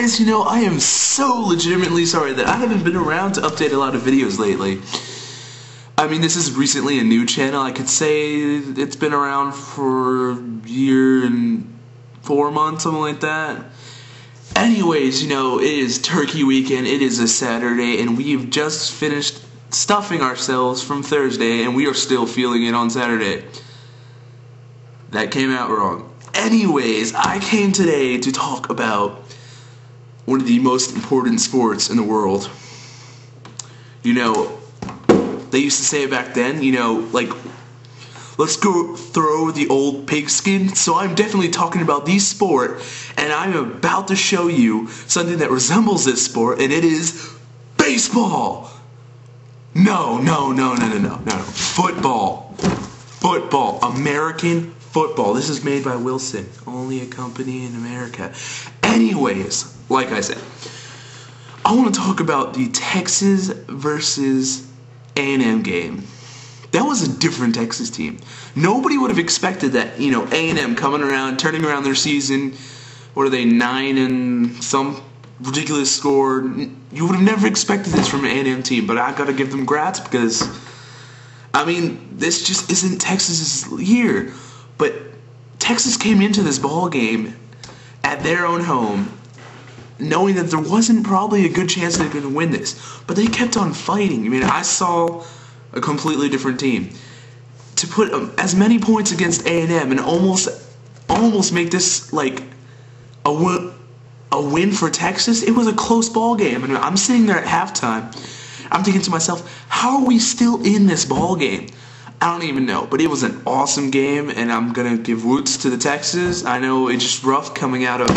Guys, I am so legitimately sorry that I haven't been around to update a lot of videos lately. I mean, this is recently a new channel. I could say it's been around for a year and 4 months, something like that. Anyways, it is Turkey weekend, it is a Saturday, and we've just finished stuffing ourselves from Thursday, and we are still feeling it on Saturday. That came out wrong. Anyways, I came today to talk about one of the most important sports in the world. They used to say back then, like, let's go throw the old pigskin. So I'm definitely talking about the sport, and I'm about to show you something that resembles this sport, and it is baseball. No. Football. American football. This is made by Wilson. Only a company in America. Anyways, like I said, I want to talk about the Texas versus A&M game. That was a different Texas team. Nobody would have expected that, A&M coming around, turning around their season. What are they, 9 and some ridiculous score? You would have never expected this from an A&M team, but I gotta give them grats because, this just isn't Texas's year. But Texas came into this ball game at their own home, knowing that there wasn't probably a good chance they could win this. But they kept on fighting. I saw a completely different team. To put as many points against A&M and almost make this like a win for Texas, it was a close ball game. I'm sitting there at halftime. I'm thinking to myself, how are we still in this ball game? I don't even know, but it was an awesome game, and I'm going to give roots to the Texas. I know it's just rough coming out of,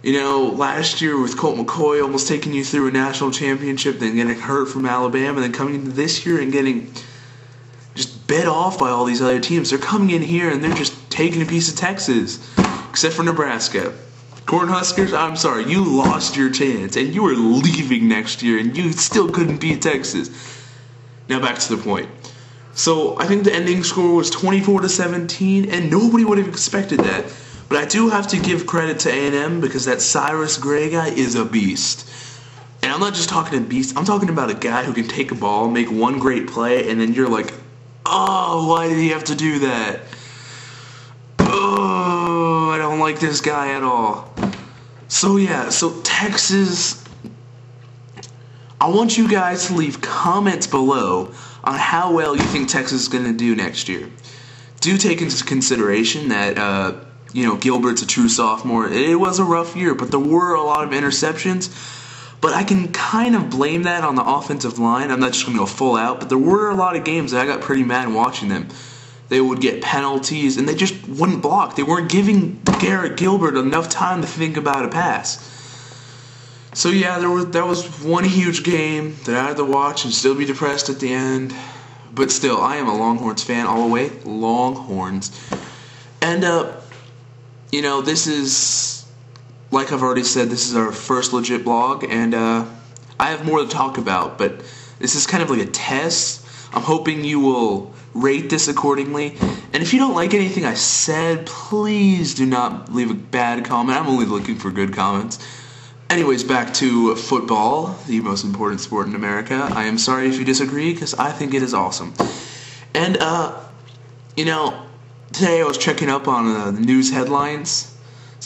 last year with Colt McCoy almost taking you through a national championship, then getting hurt from Alabama, then coming into this year and getting just bit off by all these other teams. They're coming in here and they're just taking a piece of Texas, except for Nebraska. Cornhuskers, I'm sorry, you lost your chance, and you were leaving next year, and you still couldn't beat Texas. Now back to the point. So I think the ending score was 24-17, and nobody would have expected that. But I do have to give credit to A&M because that Cyrus Gray guy is a beast. And I'm not just talking a beast, I'm talking about a guy who can take a ball, make one great play, and then you're like, oh, why did he have to do that? Oh, I don't like this guy at all. So Texas, I want you guys to leave comments below on how well you think Texas is going to do next year. Do take into consideration that, Gilbert's a true sophomore. It was a rough year, but there were a lot of interceptions. But I can kind of blame that on the offensive line. I'm not just going to go full out, but there were a lot of games that I got pretty mad watching them. They would get penalties, and they just wouldn't block. They weren't giving Garrett Gilbert enough time to think about a pass. So yeah, that was one huge game that I had to watch and still be depressed at the end. But still, I am a Longhorns fan all the way. Longhorns. And, this is, like I've already said, this is our first legit blog, and I have more to talk about, but this is kind of like a test. I'm hoping you will rate this accordingly, and if you don't like anything I said, please do not leave a bad comment. I'm only looking for good comments. Anyways, back to football, the most important sport in America. I am sorry if you disagree, because I think it is awesome. And, today I was checking up on the news headlines.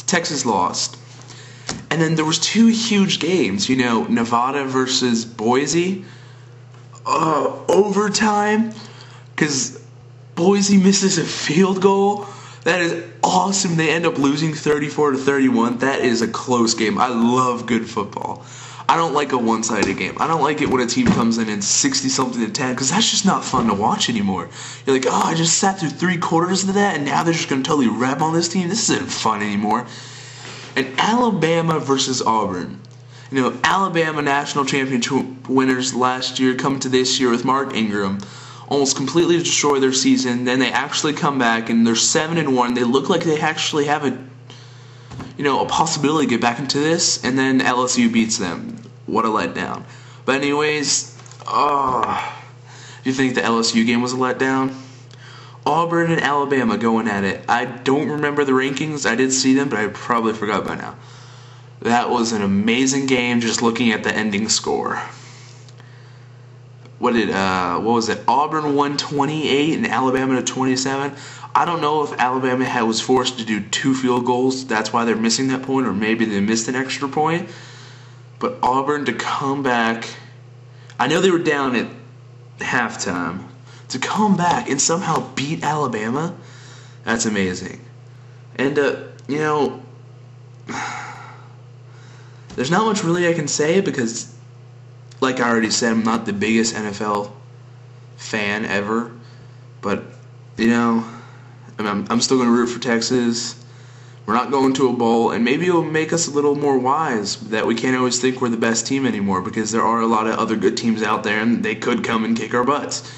Texas lost. And then there was 2 huge games, Nevada versus Boise. Overtime, because Boise misses a field goal. That is awesome. They end up losing 34-31. That is a close game. I love good football. I don't like a one-sided game. I don't like it when a team comes in and 60-something to 10, because that's just not fun to watch anymore. You're like, oh, I just sat through 3 quarters of that, and now they're just going to totally rep on this team. This isn't fun anymore. And Alabama versus Auburn. Alabama national championship winners last year come to this year with Mark Ingram. Almost completely destroy their season. Then they actually come back, and they're 7-1. They look like they actually have a possibility to get back into this, and then LSU beats them. What a letdown. But anyways, you think the LSU game was a letdown? Auburn and Alabama going at it. I don't remember the rankings. I did see them, but I probably forgot by now. That was an amazing game just looking at the ending score. What was it? Auburn won 28 and Alabama to 27. I don't know if Alabama was forced to do 2 field goals. That's why they're missing that point, or maybe they missed an extra point. But Auburn to come back, I know they were down at halftime. To come back and somehow beat Alabama, that's amazing. And, there's not much really I can say because, like I already said, I'm not the biggest NFL fan ever. But, I'm still going to root for Texas. We're not going to a bowl, and maybe it'll make us a little more wise that we can't always think we're the best team anymore, because there are a lot of other good teams out there, and they could come and kick our butts.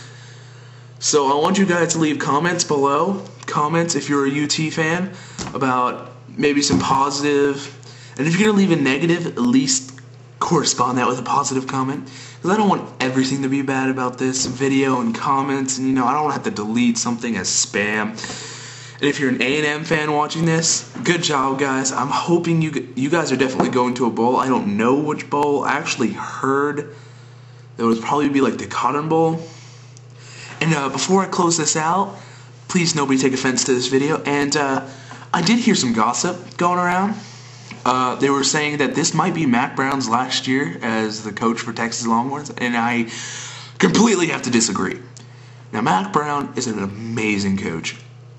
So I want you guys to leave comments below. Comments if you're a UT fan about maybe some positive. And if you're going to leave a negative, at least correspond that with a positive comment. Because I don't want everything to be bad about this video and comments. And, I don't have to delete something as spam. And if you're an A&M fan watching this, good job, guys. I'm hoping you guys are definitely going to a bowl. I don't know which bowl. I actually heard that it would probably be like the Cotton Bowl. And before I close this out, please nobody take offense to this video. And I did hear some gossip going around. They were saying that this might be Mack Brown's last year as the coach for Texas Longhorns, and I completely have to disagree. Now, Mack Brown is an amazing coach.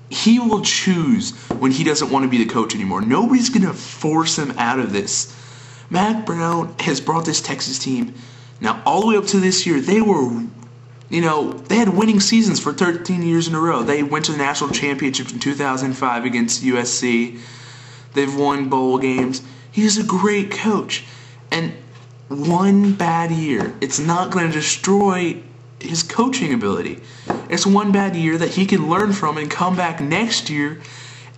He will choose when he doesn't want to be the coach anymore. Nobody's going to force him out of this. Mack Brown has brought this Texas team, now all the way up to this year, they were, they had winning seasons for 13 years in a row. They went to the national championship in 2005 against USC. They've won bowl games. He's a great coach. And one bad year, it's not going to destroy his coaching ability. It's one bad year that he can learn from and come back next year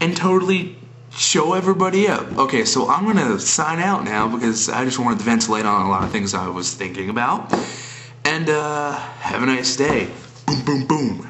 and totally show everybody up. Okay, so I'm going to sign out now because I just wanted to ventilate on a lot of things I was thinking about. And have a nice day. Boom, boom, boom.